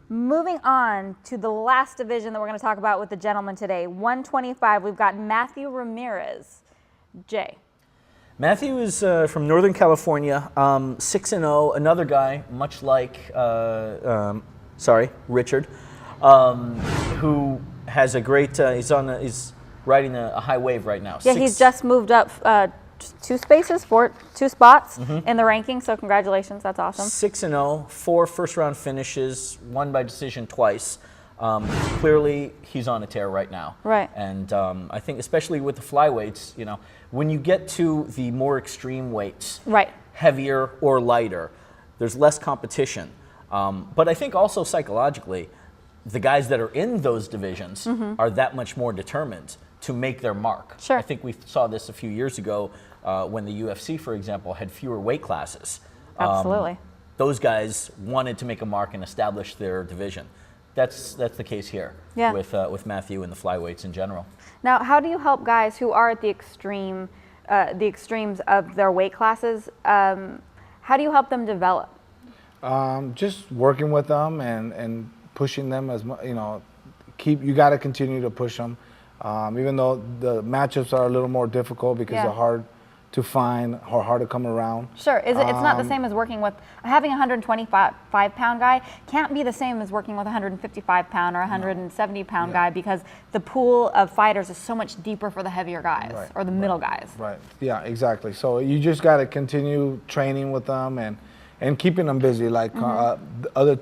Moving on to the last division that we're going to talk about with the gentleman today, 125, we've got Matthew Ramirez. Jay. Matthew is from Northern California, 6-0, another guy, much like, Richard, who has a great, he's riding a high wave right now. Yeah, he's just moved up 2 spots in the ranking, so congratulations, that's awesome. 6-0, 4 first-round finishes, won by decision twice. Clearly, he's on a tear right now. Right. And I think especially with the flyweights, you know, when you get to the more extreme weights, heavier or lighter, there's less competition. But I think also psychologically, the guys that are in those divisions are that much more determined to make their mark. Sure. I think we saw this a few years ago when the UFC, for example, had fewer weight classes. Absolutely. Those guys wanted to make a mark and establish their division. That's the case here with Matthew and the flyweights in general. Now, how do you help guys who are at the extremes of their weight classes? How do you help them develop? Just working with them and pushing them as much. You know, you got to continue to push them, even though the matchups are a little more difficult because they're hard to find or hard to come around. Sure. It's not the same as working with having a 125-pound guy can't be the same as working with a 155-pound or 170-pound guy, because the pool of fighters is so much deeper for the heavier guys or the middle guys. Right. Yeah, exactly. So you just got to continue training with them and keeping them busy, like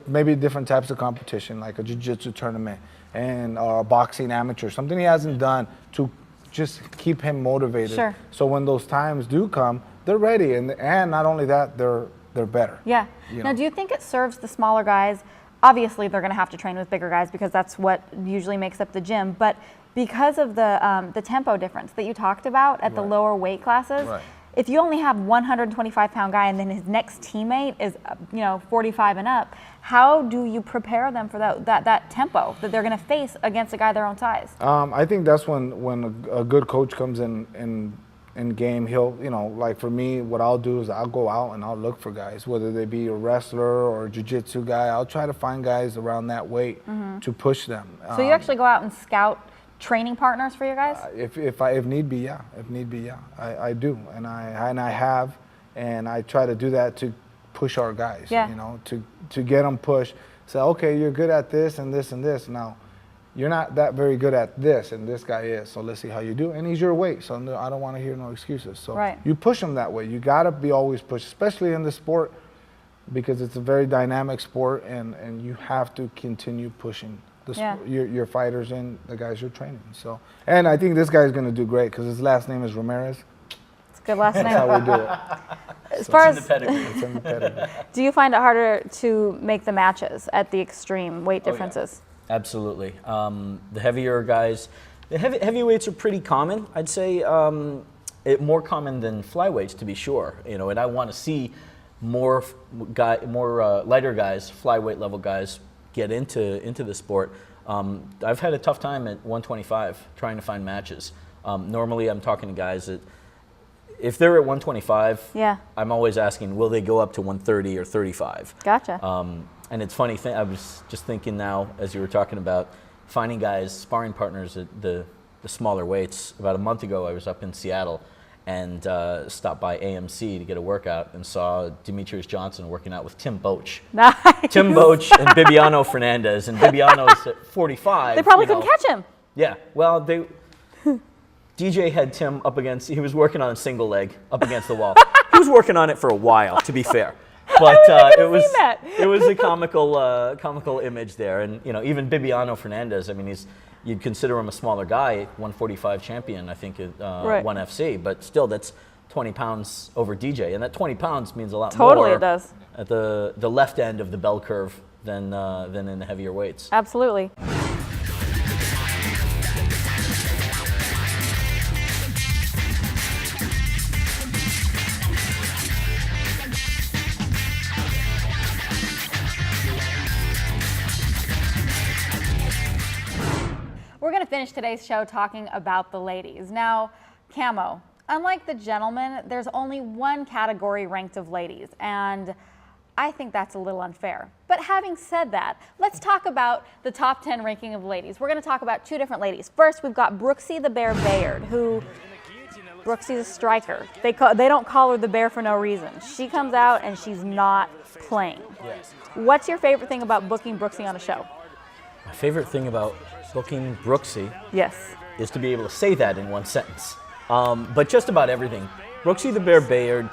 maybe different types of competition, like a jiu-jitsu tournament and a boxing amateur, something he hasn't done to just keep him motivated. Sure. So when those times do come, they're ready, and not only that, they're better. Yeah. Now, do you think it serves the smaller guys? Obviously, they're going to have to train with bigger guys because that's what usually makes up the gym. But because of the tempo difference that you talked about at the lower weight classes, if you only have 125-pound guy and then his next teammate is 45 and up, how do you prepare them for that tempo that they're going to face against a guy their own size? I think that's when a good coach comes in game. He'll, like for me, what I'll do is I'll go out and I'll look for guys, whether they be a wrestler or a jiu-jitsu guy. I'll try to find guys around that weight to push them. So you actually go out and scout training partners for your guys? If need be, yeah. If need be, yeah. I do, and I have, and I try to do that to push our guys. To get them pushed. Say, okay, you're good at this and this and this. Now, you're not that very good at this, and this guy is. So let's see how you do. And he's your weight, so I don't want to hear no excuses. So you push them that way. You got to be always pushed, especially in the sport, because it's a very dynamic sport, and you have to continue pushing your fighters and the guys you're training. So, and I think this guy's going to do great because his last name is Ramirez. It's a good last name. That's how we do it. As far as it's in the pedigree. Do you find it harder to make the matches at the extreme weight differences? Absolutely. The heavier guys, the heavyweights are pretty common. I'd say more common than flyweights, to be sure. And I want to see more lighter guys, flyweight level guys, get into the sport. I've had a tough time at 125 trying to find matches. Normally, I'm talking to guys that, if they're at 125, I'm always asking, will they go up to 130 or 35? Gotcha. And it's funny, I was just thinking now, as you were talking about finding guys, sparring partners at the smaller weights. About a month ago, I was up in Seattle and stopped by AMC to get a workout and saw Demetrius Johnson working out with Tim Boach. Nice. Tim Boach and Bibiano Fernandez, and Bibiano's at 45. They probably couldn't catch him. Yeah, well, DJ had Tim up against, he was working on a single leg up against the wall. He was working on it for a while, to be fair. But it was a comical image there. And, even Bibiano Fernandez, I mean, you'd consider him a smaller guy, 145 champion, I think, at 1FC. But still, that's 20 pounds over DJ. And that 20 pounds means a lot more. Totally, it does. At the left end of the bell curve than in the heavier weights. Absolutely. We're going to finish today's show talking about the ladies. Now, Camo, unlike the gentlemen, there's only one category ranked of ladies, and I think that's a little unfair. But having said that, let's talk about the top 10 ranking of ladies. We're going to talk about two different ladies. First, we've got Brooksie the Bear Bayard, who Brooksie's a striker. They don't call her the Bear for no reason. She comes out and she's not playing. Yes. What's your favorite thing about booking Brooksie on a show? My favorite thing about booking Brooksie Yes. is to be able to say that in one sentence. But just about everything. Brooksie the Bear Bayard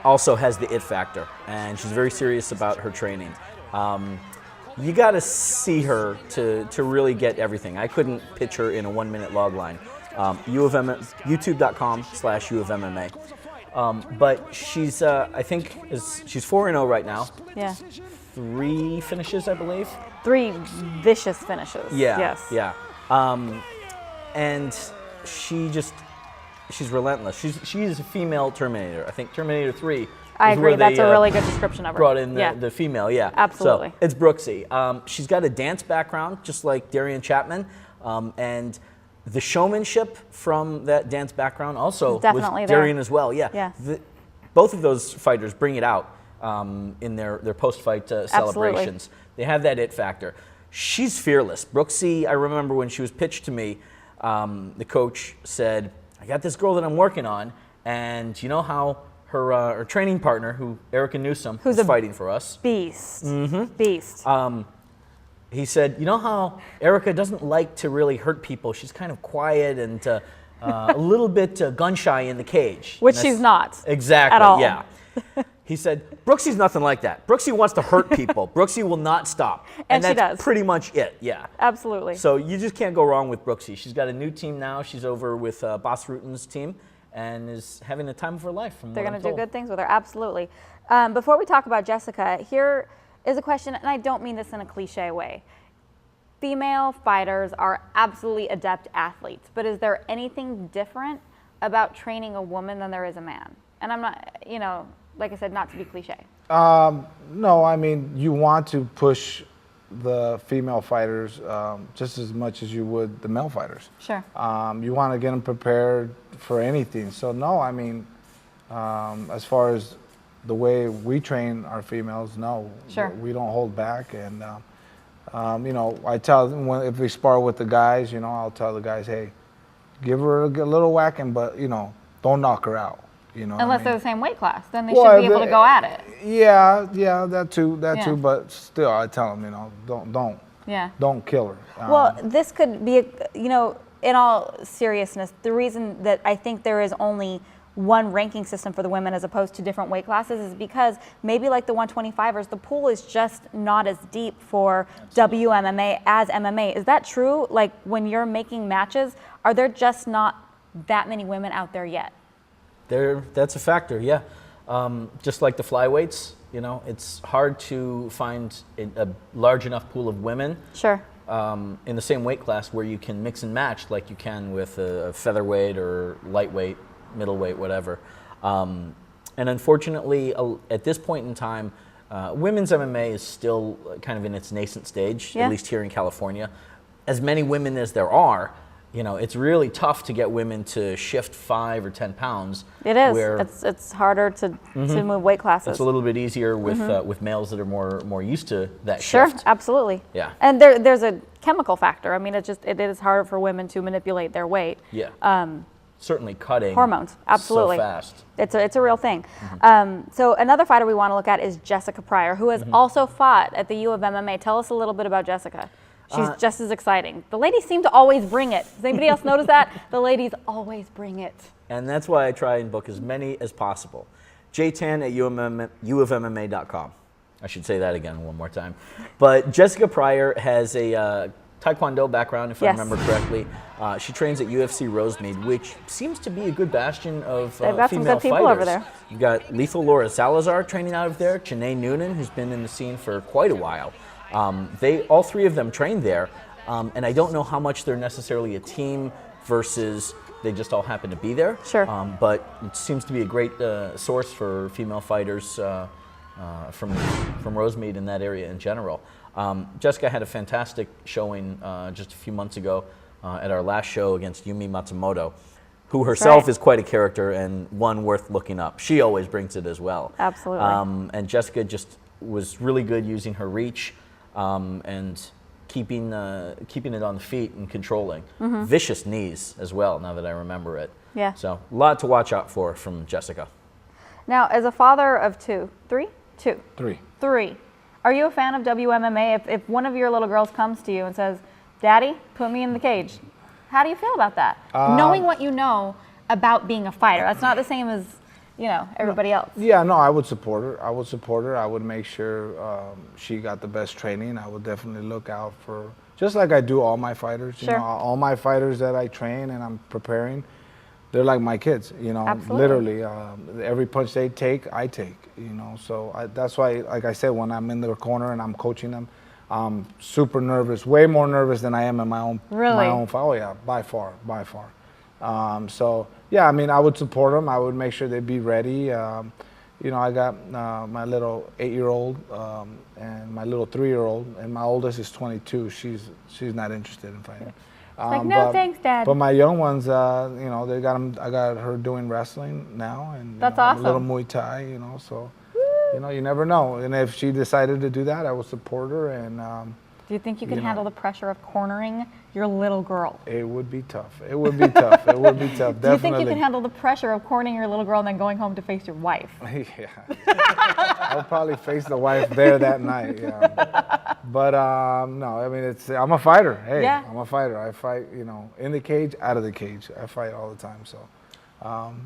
also has the it factor, and she's very serious about her training. You got to see her to really get everything. I couldn't pitch her in a 1-minute log line. YouTube.com/U of MMA. But she's, I think, she's 4-0 right now. Yeah. 3 finishes, I believe. 3 vicious finishes. Yeah. Yes. Yeah. And she's relentless. She's a female Terminator. I think Terminator 3. I agree. That's a really good description of her. Brought in the female, yeah. Absolutely. So it's Brooksie. She's got a dance background, just like Darian Chapman, and the showmanship from that dance background also definitely with there. Darian as well. Yeah. Yeah. Both of those fighters bring it out in their post-fight celebrations. They have that it factor. She's fearless. Brooksie, I remember when she was pitched to me, the coach said, I got this girl that I'm working on, and you know how her training partner, Erica Newsom, who's fighting for us. Beast. Mm-hmm. Beast. He said, you know how Erica doesn't like to really hurt people? She's kind of quiet and a little bit gun-shy in the cage. Which she's not. Exactly, at all. Yeah. He said, Brooksie's nothing like that. Brooksie wants to hurt people. Brooksie will not stop. And she that's does. pretty much it, yeah. Absolutely. So you just can't go wrong with Brooksie. She's got a new team now. She's over with Boss Rutan's team and is having the time of her life. They're going to do good things with her, absolutely. Before we talk about Jessica, here is a question, and I don't mean this in a cliche way. Female fighters are absolutely adept athletes, but is there anything different about training a woman than there is a man? And I'm not, like I said, not to be cliche. No, I mean, you want to push the female fighters just as much as you would the male fighters. Sure. You want to get them prepared for anything. So no, I mean, as far as the way we train our females, no. Sure. We don't hold back. And, I tell them if we spar with the guys, I'll tell the guys, hey, give her a little whacking, but, don't knock her out. Unless they're the same weight class, then they should be able to go at it. Yeah, that too. But still, I tell them, don't kill her. Well, this could be, in all seriousness, the reason that I think there is only one ranking system for the women as opposed to different weight classes is because maybe like the 125ers, the pool is just not as deep for WMMA as MMA. Is that true? Like when you're making matches, are there just not that many women out there yet? That's a factor, yeah. Just like the flyweights, it's hard to find a large enough pool of women. Sure. In the same weight class where you can mix and match like you can with a featherweight or lightweight, middleweight, whatever. And unfortunately, at this point in time, women's MMA is still kind of in its nascent stage, at least here in California. As many women as there are, it's really tough to get women to shift 5 or 10 pounds. It is. It's harder to move weight classes. It's a little bit easier with males that are more used to that shift. Sure, absolutely. Yeah. And there's a chemical factor. I mean, it is harder for women to manipulate their weight. Yeah. Certainly cutting hormones. Absolutely. So fast. It's a real thing. So another fighter we want to look at is Jessica Pryer, who has also fought at the U of MMA. Tell us a little bit about Jessica. She's just as exciting. The ladies seem to always bring it. Does anybody else notice that? The ladies always bring it. And that's why I try and book as many as possible. J10 at uofmma.com. I should say that again one more time. But Jessica Pryer has a Taekwondo background, if I Yes. remember correctly. She trains at UFC Rosemead, which seems to be a good bastion of They've got some female good people fighters. over there. You've got Lethal Laura Salazar training out of there, Janae Noonan, who's been in the scene for quite a while. All three of them train there, and I don't know how much they're necessarily a team versus they just all happen to be there. Sure. But it seems to be a great source for female fighters from Rosemead in that area in general. Jessica had a fantastic showing just a few months ago at our last show against Yumi Matsumoto, who herself is quite a character and one worth looking up. She always brings it as well. Absolutely. And Jessica just was really good using her reach and keeping it on the feet and controlling. Vicious knees as well, now that I remember it. Yeah. So a lot to watch out for from Jessica. Now, as a father of three, are you a fan of WMMA? If one of your little girls comes to you and says, Daddy, put me in the cage, how do you feel about that? Knowing what you know about being a fighter, that's not the same as, you know, everybody else. Yeah, no, I would support her. I would make sure she got the best training. I would definitely look out for, just like I do all my fighters. Sure. You know, all my fighters that I train and I'm preparing, they're like my kids. You know, Absolutely. literally, every punch they take, I take. You know, so that's why, like I said, when I'm in their corner and I'm coaching them, I'm super nervous, way more nervous than I am in my own fight. Oh yeah, by far. So yeah, I mean, I would support them. I would make sure they'd be ready. You know, I got my little 8-year-old and my little 3-year-old, and my oldest is 22. She's not interested in fighting. Like, no, thanks, Dad. But my young ones, you know, they got them. I got her doing wrestling now, and That's awesome. A little awesome. Muay Thai, you know. So, you know, you never know. And if she decided to do that, I would support her. And do you think you can handle the pressure of cornering your little girl? it would be tough. It would be tough. It would be tough. Definitely. Do you think you can handle the pressure of cornering your little girl and then going home to face your wife? Yeah, I'll probably face the wife there that night. Yeah, but no, I mean, I'm a fighter. Hey, Yeah. I'm a fighter. I fight, you know, in the cage, out of the cage. I fight all the time. So,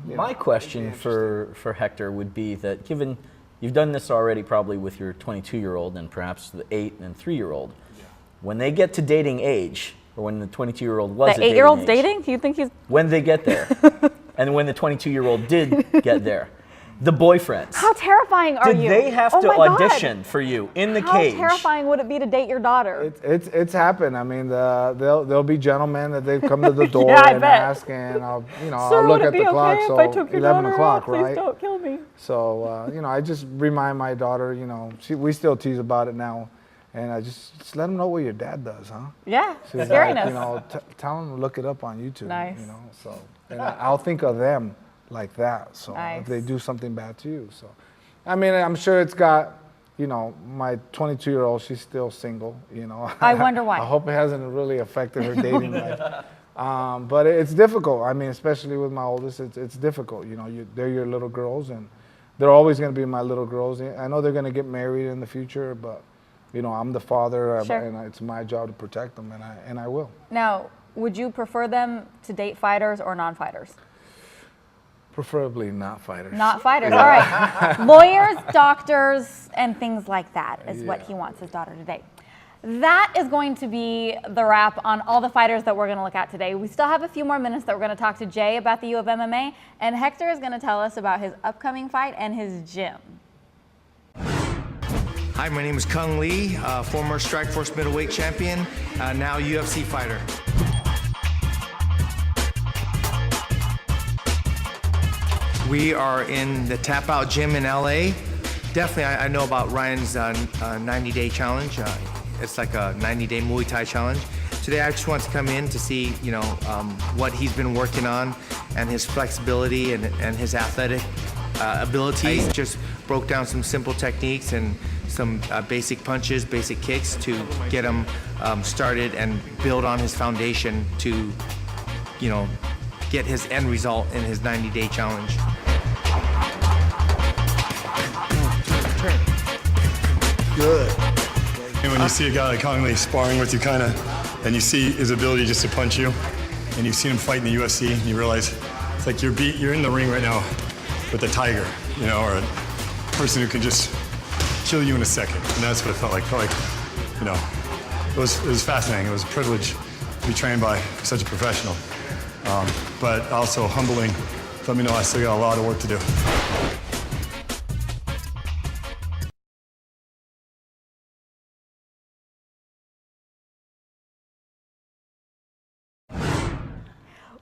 My question for Hector would be that, given you've done this already probably with your 22-year-old and perhaps the 8 and 3-year-old, when they get to dating age, or when the 22-year-old was The at dating 8-year-old's age, dating? Do you think he's... when they get there, and when the 22-year-old did get there, the boyfriends, How terrifying are did you? they have Oh to my God. audition for you in the How cage? terrifying would it be to date your daughter? it's happened. I mean, there'll be gentlemen that they've come to the door Yeah, I and bet. ask, and I'll Sir, look would it at be the clock. okay So if I took your 11 daughter o'clock, out? Please right? don't kill me. So, you know, I just remind my daughter, you know, we still tease about it now, and I just let them know what your dad does, huh? Yeah, She's scariness. like, you know, tell them to look it up on YouTube. Nice. You know, so, and I'll think of them like that. So Nice. if they do something bad to you, so, I mean, I'm sure it's got, you know, my 22-year-old, she's still single, you know. I wonder why. I hope it hasn't really affected her dating life. But it's difficult. I mean, especially with my oldest, it's difficult. You know, they're your little girls, and they're always going to be my little girls. I know they're going to get married in the future, but, you know, I'm the father, Sure. and it's my job to protect them, and I will. Now, would you prefer them to date fighters or non-fighters? Preferably not fighters. Not fighters, all right. Lawyers, doctors, and things like that is what he wants his daughter to date. That is going to be the wrap on all the fighters that we're going to look at today. We still have a few more minutes that we're going to talk to Jay about the U of MMA, and Hector is going to tell us about his upcoming fight and his gym. Hi, my name is Kung Lee, former Strikeforce middleweight champion, now UFC fighter. We are in the Tap Out Gym in LA. Definitely, I know about Ryan's 90-day challenge. It's like a 90-day Muay Thai challenge. Today, I just want to come in to see, you know, what he's been working on and his flexibility and his athletic abilities. Just broke down some simple techniques and some basic punches, basic kicks to get him started and build on his foundation to, you know, get his end result in his 90-day challenge. Good. And when you see a guy like Kong Lee sparring with you and you see his ability just to punch you, and you've seen him fight in the UFC, and you realize it's like you're in the ring right now with a tiger, you know, or a person who can just kill you in a second. And that's what it felt like. You know, it was fascinating. It was a privilege to be trained by such a professional, but also humbling. Let me know I still got a lot of work to do.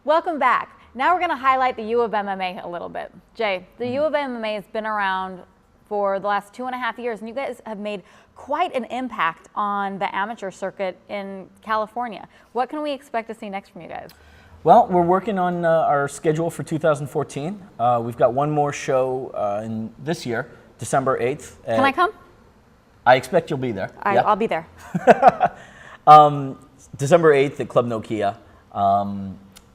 Welcome back. Now we're going to highlight the U of MMA a little bit. Jay, the U of MMA has been around for the last 2.5 years, and you guys have made quite an impact on the amateur circuit in California. What can we expect to see next from you guys? Well, we're working on our schedule for 2014. We've got one more show in this year, December 8th. Can I come? I expect you'll be there. Yep. I'll be there. December 8th at Club Nokia.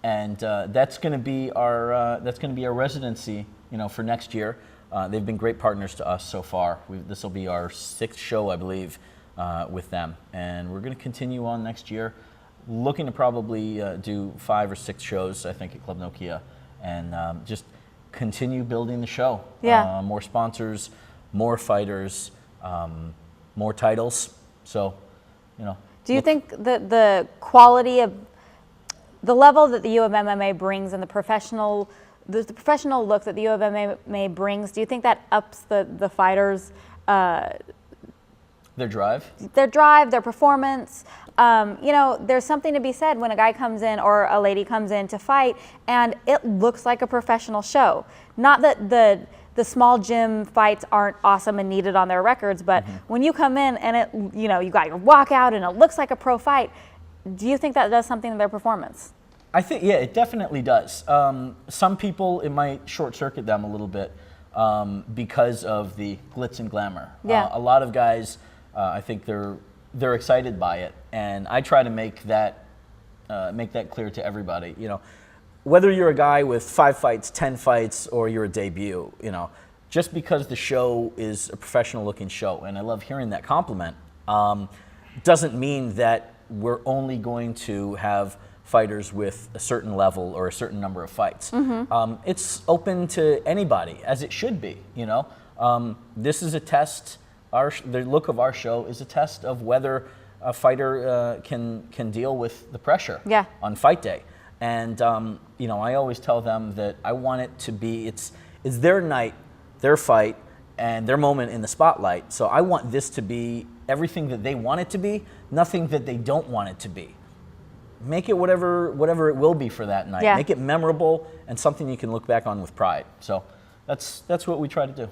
And that's going to be our residency, for next year. They've been great partners to us so far. This will be our 6th show, I believe, with them, and we're going to continue on next year, looking to probably do 5 or 6 shows, I think, at Club Nokia, and just continue building the show. Yeah. More sponsors, more fighters, more titles. So, Do you think that the quality of the level that the U of MMA brings and the professional look that the U of MMA brings, do you think that ups the fighters' their drive? Their performance. There's something to be said when a guy comes in or a lady comes in to fight and it looks like a professional show. Not that the small gym fights aren't awesome and needed on their records, but when you come in and you got your walkout and it looks like a pro fight, do you think that does something to their performance? I think, yeah, it definitely does. Some people, it might short circuit them a little bit because of the glitz and glamour. Yeah. A lot of guys, I think they're excited by it, and I try to make that clear to everybody. Whether you're a guy with 5 fights, 10 fights, or you're a debut, just because the show is a professional-looking show, and I love hearing that compliment, doesn't mean that we're only going to have fighters with a certain level or a certain number of fights. It's open to anybody, as it should be. This is a test. The look of our show is a test of whether a fighter can deal with the pressure on fight day. And I always tell them that I want it to be it's their night, their fight, and their moment in the spotlight. So I want this to be everything that they want it to be, nothing that they don't want it to be. Make it whatever it will be for that night. Yeah. Make it memorable and something you can look back on with pride. So that's what we try to do.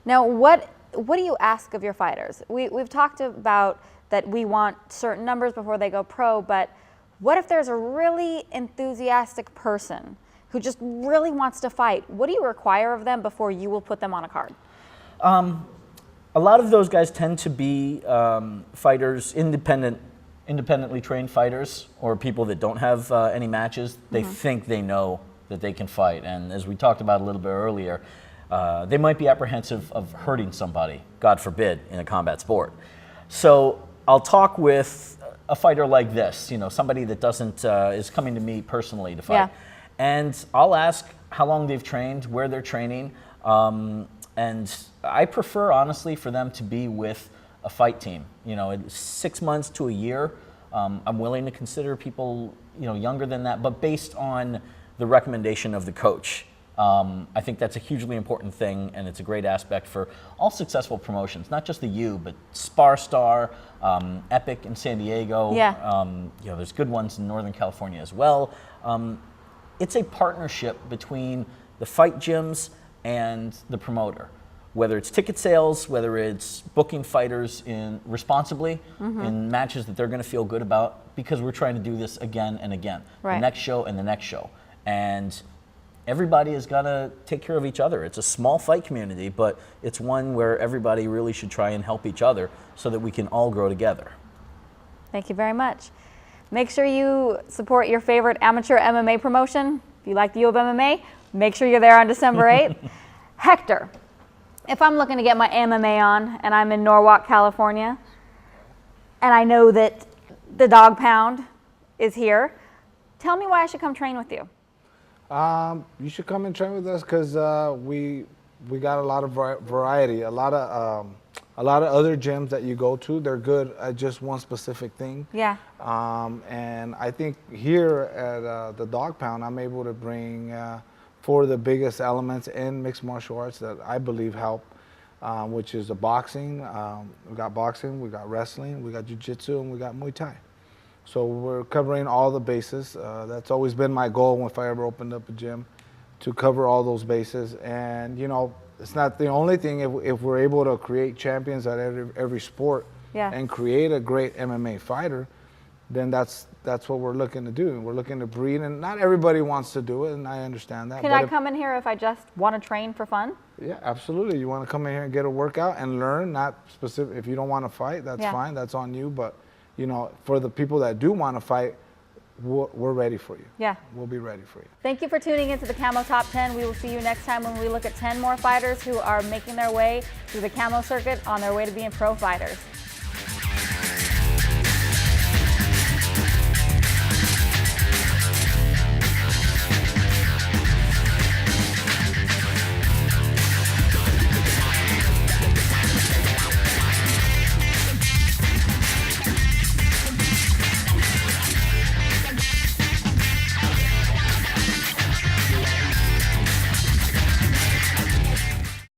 Now, what do you ask of your fighters? We've talked about that we want certain numbers before they go pro, but what if there's a really enthusiastic person who just really wants to fight? What do you require of them before you will put them on a card? A lot of those guys tend to be fighters, independently trained fighters, or people that don't have any matches. They think they know that they can fight, and as we talked about a little bit earlier, they might be apprehensive of hurting somebody, God forbid, in a combat sport. So I'll talk with a fighter like this, somebody that is coming to me personally to fight, and I'll ask how long they've trained, where they're training. And I prefer, honestly, for them to be with a fight team. 6 months to a year. I'm willing to consider people, younger than that, but based on the recommendation of the coach. I think that's a hugely important thing, and it's a great aspect for all successful promotions, not just the U, but Star, Epic in San Diego. There's good ones in Northern California as well. It's a partnership between the fight gyms and the promoter, whether it's ticket sales, whether it's booking fighters responsibly in matches that they're going to feel good about, because we're trying to do this again and again, the next show and the next show, and everybody has got to take care of each other. It's a small fight community, but it's one where everybody really should try and help each other so that we can all grow together. Thank you very much. Make sure you support your favorite amateur MMA promotion. If you like the U of MMA, make sure you're there on December 8th. Hector, if I'm looking to get my MMA on and I'm in Norwalk, California, and I know that the Dog Pound is here, tell me why I should come train with you. You should come and train with us because we got a lot of variety, a lot of A lot of other gyms that you go to, they're good at just one specific thing. Yeah. And I think here at the Dog Pound, I'm able to bring four of the biggest elements in mixed martial arts that I believe help, which is the boxing. We got boxing, we got wrestling, we got jiu-jitsu, and we got Muay Thai. So we're covering all the bases. That's always been my goal if I ever opened up a gym, to cover all those bases. And, you know, it's not the only thing. If we're able to create champions at every sport, Yeah. and create a great MMA fighter, then that's what we're looking to do. We're looking to breed, and not everybody wants to do it, and I understand that. Can but I come in here if I just want to train for fun? Yeah, absolutely. You want to come in here and get a workout and learn, not specific. If you don't want to fight, that's Yeah. fine. That's on you. But, you know, for the people that do want to fight, we're ready for you. Yeah. We'll be ready for you. Thank you for tuning into the CAMO Top 10. We will see you next time when we look at 10 more fighters who are making their way through the CAMO circuit on their way to being pro fighters.